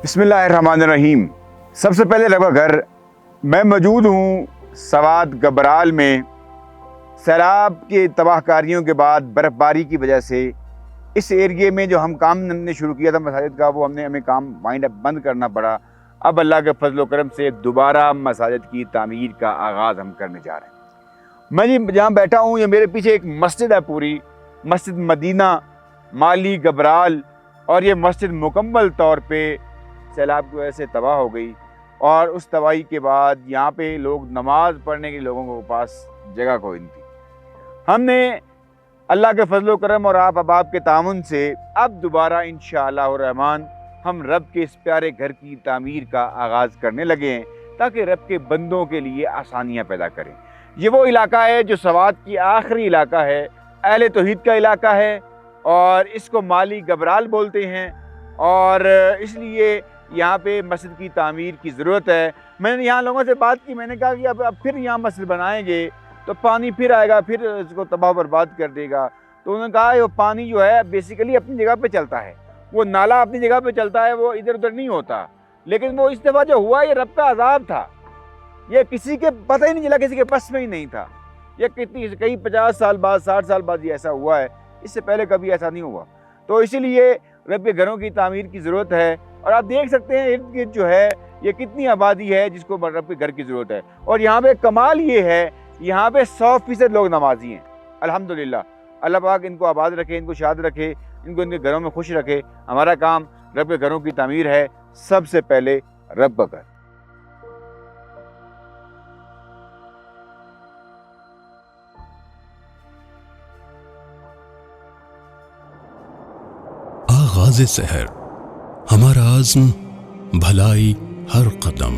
बिस्मिल्लाहिर्रहमानिर्रहीम। सबसे पहले रब घर मैं मौजूद हूँ सवात गबराल में। सैलाब के तबाहकारियों के बाद बर्फ़बारी की वजह से इस एरिए में जो हम काम हमने शुरू किया था मसाजिद का, वो हमें काम वाइंड अप बंद करना पड़ा। अब अल्लाह के फजल व करम से दोबारा मसाजिद की तामीर का आगाज़ हम करने जा रहे हैं। मैं जी जहाँ बैठा हूँ, ये मेरे पीछे एक मस्जिद है, पूरी मस्जिद मदीना माली गबराल, और ये मस्जिद मुकम्मल तौर पे सैलाब की वजह से तबाह हो गई। और उस तबाही के बाद यहाँ पे लोग नमाज पढ़ने के लोगों के पास जगह कोई नहीं थी। हमने अल्लाह के फजल व करम और आप अहबाब के तामुन से अब दोबारा इंशाअल्लाह रहमान हम रब के इस प्यारे घर की तामीर का आगाज़ करने लगे हैं, ताकि रब के बंदों के लिए आसानियाँ पैदा करें। ये वो इलाका है जो सवात की आखिरी इलाका है, अहले तौहीद का इलाका है, और इसको माली गबराल बोलते हैं। और इसलिए यहाँ पे मस्जिद की तामीर की ज़रूरत है। मैंने यहाँ लोगों से बात की, मैंने कहा कि अब फिर यहाँ मस्जिद बनाएंगे तो पानी फिर आएगा, फिर इसको तबाह बर्बाद कर देगा। तो उन्होंने कहा वो पानी जो है बेसिकली अपनी जगह पे चलता है, वो नाला अपनी जगह पे चलता है, वो इधर उधर नहीं होता। लेकिन वो इस दफ़ा जो हुआ ये रब का अज़ाब था, ये किसी के पता ही नहीं चला, किसी के बस में ही नहीं था। ये कई 50 साल बाद 60 साल बाद ये ऐसा हुआ है, इससे पहले कभी ऐसा नहीं हुआ। तो इसीलिए रब के घरों की तामीर की ज़रूरत है। और आप देख सकते हैं इर्द गिर्द जो है ये कितनी आबादी है जिसको रब के घर की ज़रूरत है। और यहाँ पे कमाल ये है, यहाँ पे 100% लोग नमाजी हैं अल्हम्दुलिल्लाह। अल्लाह पाक इनको आबाद रखे, इनको शाद रखे, इनको इनके घरों में खुश रखे। हमारा काम रब के घरों की तामीर है, सबसे पहले रब का घर। आगाज़ सहर, हमारा आज़्म भलाई हर कदम।